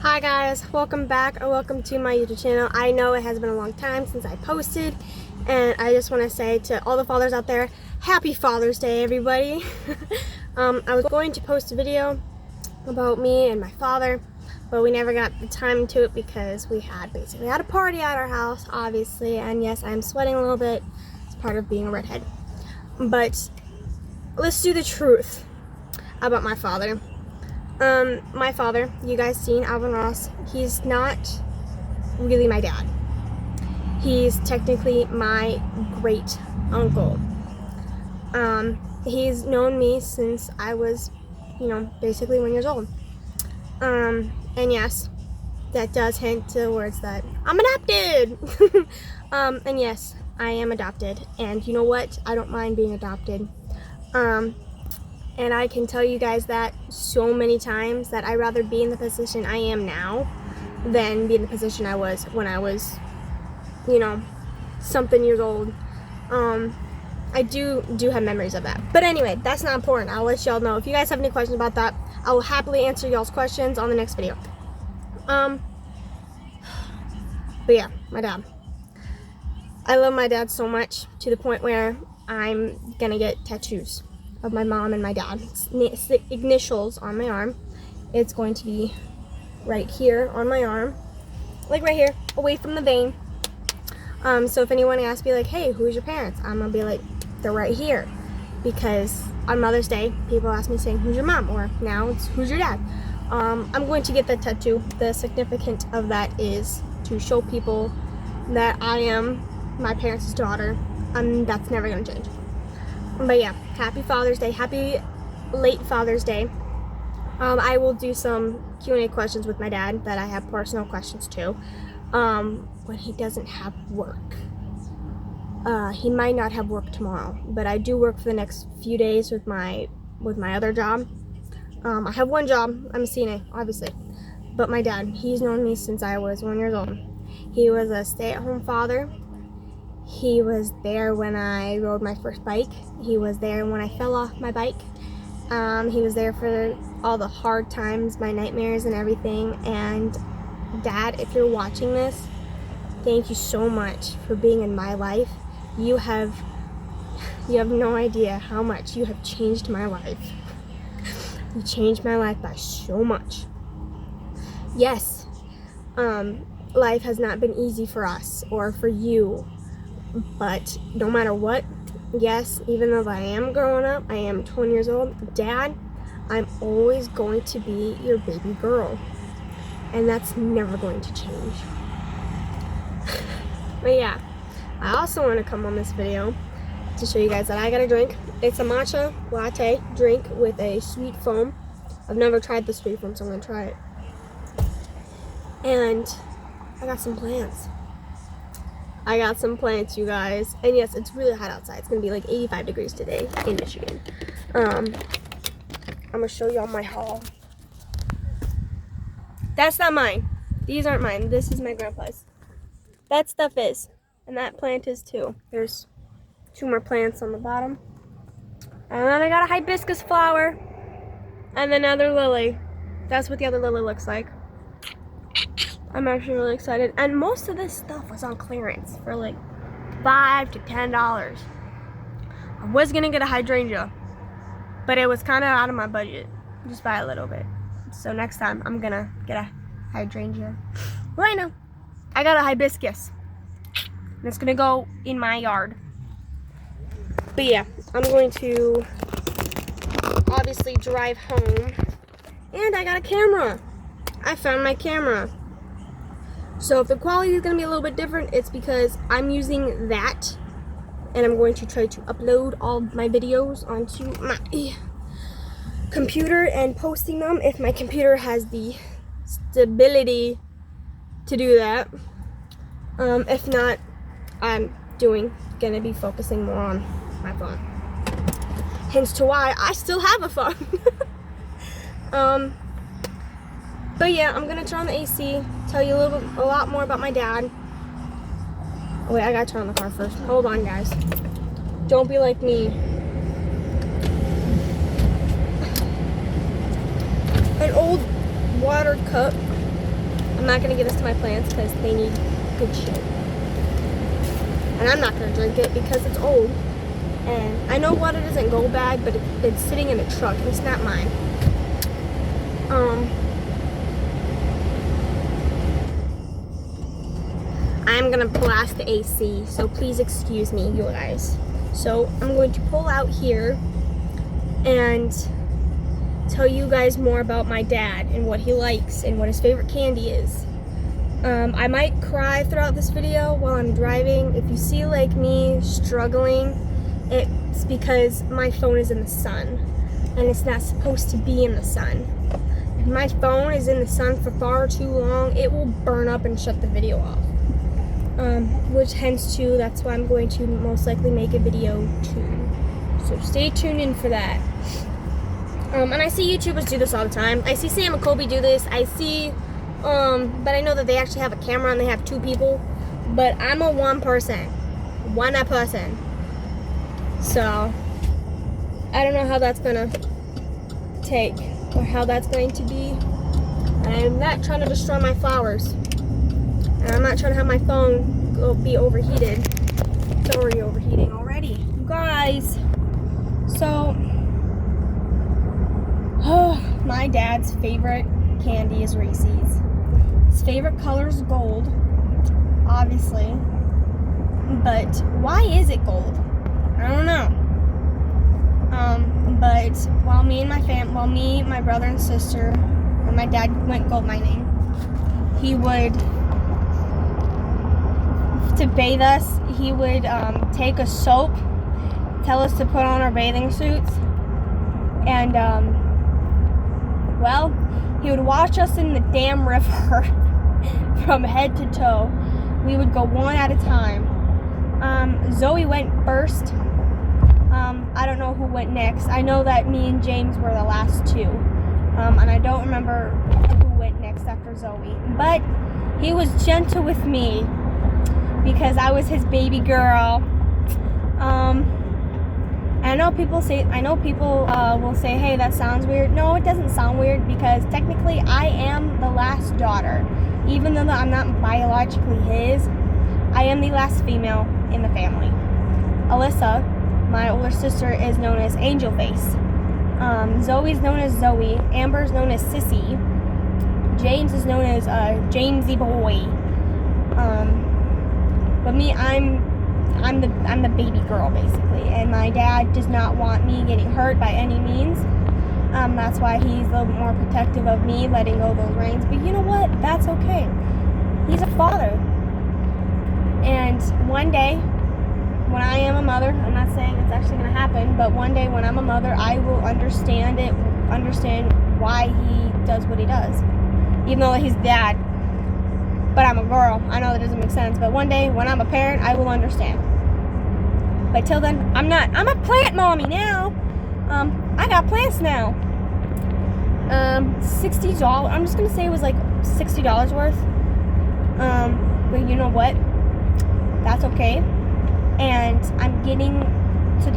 Hi guys, welcome back or welcome to my YouTube channel. I know it has been a long time since I posted, and I just want to say to all the fathers out there, happy Father's Day everybody. I was going to post a video about me and my father, but we never got the time to it because we basically had a party at our house, obviously, and yes, I'm sweating a little bit. It's part of being a redhead. But let's do the truth about my father. My father, you guys seen Alvin Ross, he's not really my dad. He's technically my great uncle. He's known me since I was, basically 1 year old. And yes, that does hint towards that I'm adopted. And yes, I am adopted. And you know what? I don't mind being adopted. And I can tell you guys that so many times that I'd rather be in the position I am now than be in the position I was when I was, something years old. I do have memories of that. But anyway, that's not important. I'll let y'all know. If you guys have any questions about that, I will happily answer y'all's questions on the next video. But yeah, my dad. I love my dad so much to the point where I'm gonna get tattoos of my mom and my dad. It's the initials on my arm. It's going to be right here on my arm, like right here, away from the vein. So if anyone asks me like, hey, who's your parents? I'm gonna be like, they're right here. Because on Mother's Day, people ask me saying, who's your mom? Or now it's, who's your dad? I'm going to get that tattoo. The significance of that is to show people that I am my parents' daughter. That's never gonna change. But yeah, happy Father's Day. Happy late Father's Day. I will do some Q&A questions with my dad that I have personal questions too. When he doesn't have work. He might not have work tomorrow, but I do work for the next few days with my other job. I have one job. I'm a CNA, obviously. But my dad, he's known me since I was 1 year old. He was a stay-at-home father. He was there when I rode my first bike. He was there when I fell off my bike. He was there for all the hard times, my nightmares and everything. And Dad, if you're watching this, thank you so much for being in my life. You have no idea how much you have changed my life. You changed my life by so much. Yes, life has not been easy for us or for you. But no matter what, yes, even though I am growing up, I am 20 years old, Dad, I'm always going to be your baby girl. And that's never going to change. But yeah, I also want to come on this video to show you guys that I got a drink. It's a matcha latte drink with a sweet foam. I've never tried the sweet foam, so I'm going to try it. And I got some plants. I got some plants, you guys. And yes, it's really hot outside. It's going to be like 85 degrees today in Michigan. I'm going to show y'all my haul. That's not mine. These aren't mine. This is my grandpa's. That stuff is. And that plant is too. There's 2 more plants on the bottom. And then I got a hibiscus flower. And another lily. That's what the other lily looks like. I'm actually really excited. And most of this stuff was on clearance for like $5 to $10. I was gonna get a hydrangea, but it was kind of out of my budget, just by a little bit. So next time I'm gonna get a hydrangea. Right now, I got a hibiscus. And it's gonna go in my yard. But yeah, I'm going to obviously drive home. And I got a camera. I found my camera. So if the quality is going to be a little bit different, it's because I'm using that, and I'm going to try to upload all my videos onto my computer and posting them if my computer has the stability to do that. If not, I'm going to be focusing more on my phone. Hence to why I still have a phone. But yeah, I'm gonna turn on the AC, tell you a lot more about my dad. Oh, wait, I gotta turn on the car first. Hold on, guys. Don't be like me. An old water cup I'm not gonna give this to my plants because they need good shit. And I'm not gonna drink it because it's old. And I know water doesn't go bad, but it's sitting in a truck and it's not mine. I'm gonna blast the AC, so please excuse me, you guys. So I'm going to pull out here and tell you guys more about my dad and what he likes and what his favorite candy is. I might cry throughout this video while I'm driving. If you see like me struggling, it's because my phone is in the sun and it's not supposed to be in the sun. If my phone is in the sun for far too long, it will burn up and shut the video off. Which hence to, that's why I'm going to most likely make a video too. So stay tuned in for that. And I see YouTubers do this all the time. I see Sam and Kobe do this. I see, but I know that they actually have a camera and they have 2 people. But I'm a one person. So, I don't know how that's gonna take or how that's going to be. I'm not trying to destroy my flowers. And I'm not trying to have my phone be overheated. It's already overheating already. You guys. So, my dad's favorite candy is Reese's. His favorite color is gold, obviously. But why is it gold? I don't know. But while me, my brother and sister, when my dad went gold mining, he would, to bathe us, he would take a soap, tell us to put on our bathing suits, and well, he would wash us in the damn river from head to toe. We would go one at a time. Zoe went first. I don't know who went next. I know that me and James were the last 2. And I don't remember who went next after Zoe. But he was gentle with me because I was his baby girl. And I know people will say, hey, that sounds weird. No, it doesn't sound weird because technically I am the last daughter. Even though I'm not biologically his, I am the last female in the family. Alyssa, my older sister, is known as Angel Face. Zoe's known as Zoe. Amber's known as Sissy. James is known as Jamesy Boy. But me, I'm the baby girl basically, and my dad does not want me getting hurt by any means. That's why he's a little bit more protective of me, letting go of those reins. But you know what? That's okay. He's a father. And one day, when I am a mother, I'm not saying it's actually going to happen, but one day when I'm a mother, I will understand why he does what he does. Even though he's dad. But I'm a girl. I know that doesn't make sense. But one day, when I'm a parent, I will understand. But till then, I'm not. I'm a plant mommy now. I got plants now. $60. I'm just going to say it was like $60 worth. But you know what? That's okay. And I'm getting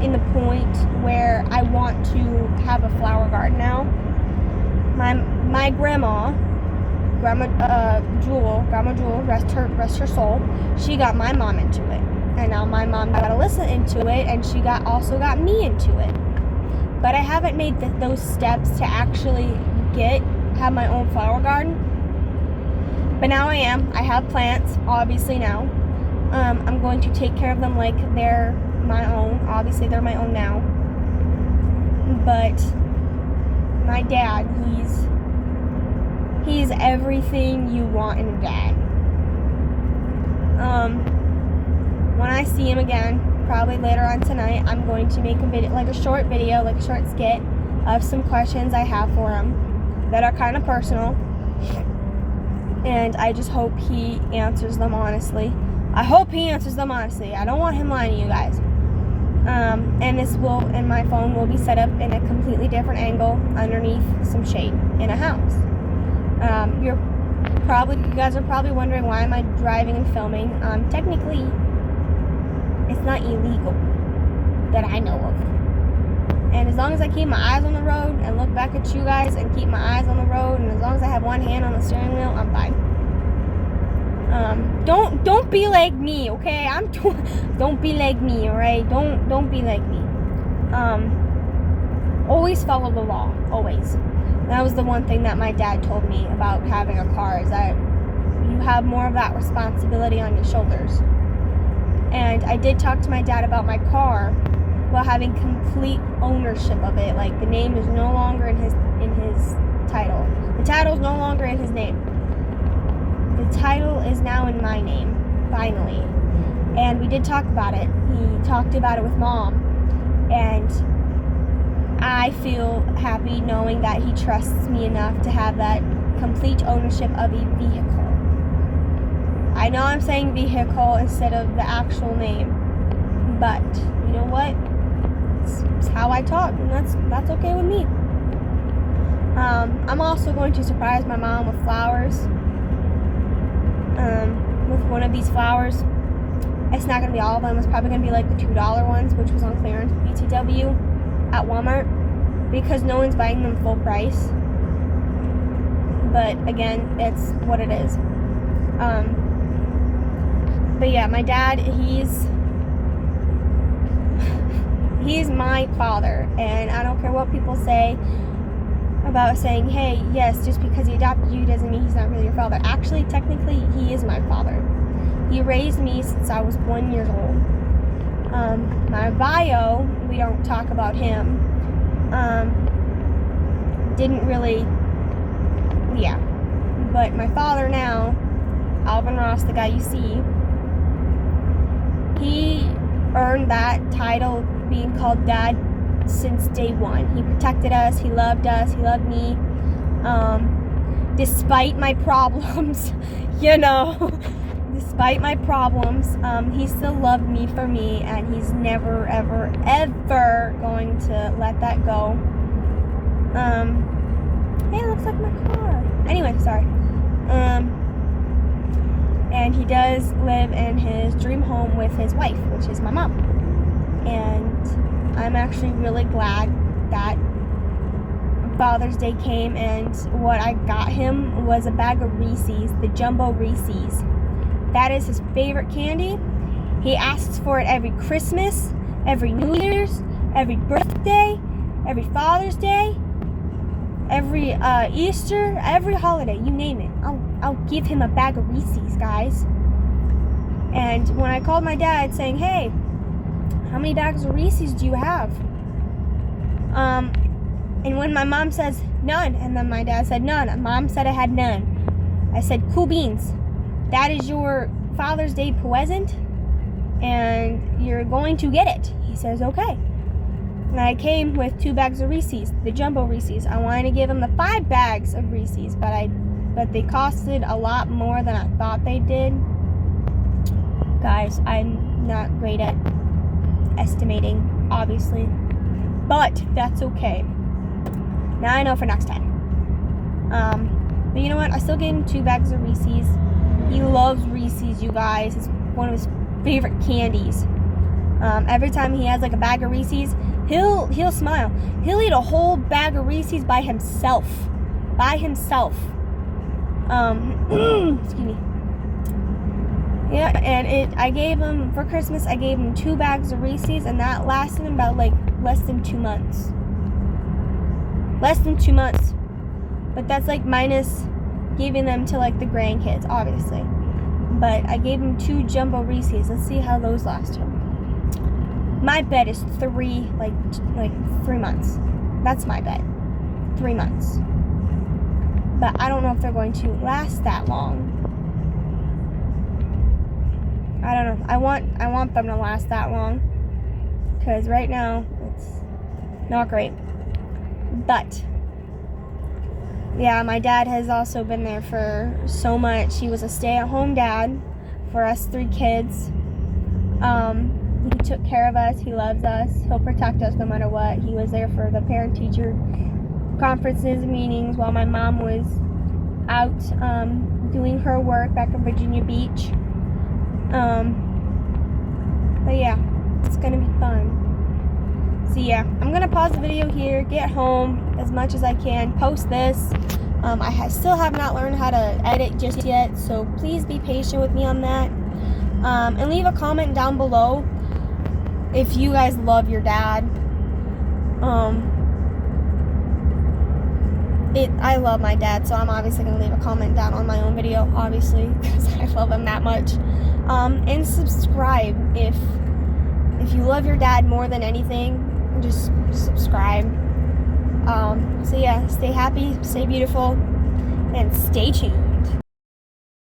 in the point where I want to have a flower garden now. My grandma Jewel, rest her soul, she got my mom into it. And now my mom got Alyssa into it, and she also got me into it. But I haven't made those steps to actually have my own flower garden. But now I am. I have plants, obviously now. I'm going to take care of them like they're my own. Obviously, they're my own now. But my dad, he's everything you want in a dad. When I see him again, probably later on tonight, I'm going to make a video, like a short video, like a short skit of some questions I have for him that are kind of personal. And I just hope he answers them honestly. I hope he answers them honestly. I don't want him lying to you guys. And my phone will be set up in a completely different angle underneath some shade in a house. You guys are probably wondering, why am I driving and filming? Technically, it's not illegal that I know of. And as long as I keep my eyes on the road and look back at you guys and keep my eyes on the road, and as long as I have one hand on the steering wheel, I'm fine. Don't be like me, okay? Don't be like me, all right? Don't be like me. Always follow the law, always. That was the one thing that my dad told me about having a car, is that you have more of that responsibility on your shoulders. And I did talk to my dad about my car, about having complete ownership of it. Like, the name is no longer in his title. The title is no longer in his name. The title is now in my name, finally. And we did talk about it. He talked about it with Mom. And I feel happy knowing that he trusts me enough to have that complete ownership of a vehicle. I know I'm saying vehicle instead of the actual name, but you know what? It's how I talk, and that's okay with me. I'm also going to surprise my mom with flowers. With one of these flowers. It's not going to be all of them. It's probably going to be like the $2 ones, which was on clearance BTW at Walmart, because no one's buying them full price. But again, it's what it is. But yeah, my dad, he's my father, and I don't care what people say about saying, hey, yes, just because he adopted you doesn't mean he's not really your father. Actually, technically, he is my father. He raised me since I was 1 year old. My bio, we don't talk about him. Didn't really, yeah. But my father now, Alvin Ross, the guy you see, he earned that title being called Dad since day one. He protected us, he loved me, despite my problems, despite my problems, he still loved me for me, and he's never, ever, ever going to let that go. Hey, it looks like my car. Anyway, sorry. And he does live in his dream home with his wife, which is my mom. And I'm actually really glad that Father's Day came, and what I got him was a bag of Reese's, the Jumbo Reese's. That is his favorite candy. He asks for it every Christmas, every New Year's, every birthday, every Father's Day, every Easter, every holiday, you name it. I'll give him a bag of Reese's, guys. And when I called my dad saying, hey, how many bags of Reese's do you have? And when my mom says none, and then my dad said none, Mom said I had none. I said, cool beans. That is your Father's Day present, and you're going to get it. He says, okay. And I came with 2 bags of Reese's, the Jumbo Reese's. I wanted to give him the 5 bags of Reese's, but they costed a lot more than I thought they did. Guys, I'm not great at estimating, obviously, but that's okay. Now I know for next time. But you know what? I still gave him 2 bags of Reese's. He loves Reese's, you guys. It's one of his favorite candies. Every time he has like a bag of Reese's, he'll smile. He'll eat a whole bag of Reese's by himself. Excuse me. Yeah, and I gave him, for Christmas, I gave him 2 bags of Reese's, and that lasted him about like less than 2 months. Less than 2 months. But that's like minus giving them to like the grandkids, obviously. But I gave him 2 Jumbo Reese's. Let's see how those last him. My bet is 3 months. That's my bet. 3 months. But I don't know if they're going to last that long. I don't know. I want them to last that long, because right now it's not great. But yeah, my dad has also been there for so much. He was a stay-at-home dad for us 3 kids. He took care of us. He loves us. He'll protect us no matter what. He was there for the parent-teacher conferences and meetings while my mom was out doing her work back in Virginia Beach. But yeah, it's gonna be fun. So yeah, I'm gonna pause the video here, get home as much as I can, post this, Still have not learned how to edit just yet, so please be patient with me on that. And leave a comment down below if you guys love your dad. I love my dad, so I'm obviously going to leave a comment down on my own video, obviously, because I love him that much. And subscribe if you love your dad more than anything. Just subscribe. So yeah, stay happy, stay beautiful, and stay tuned.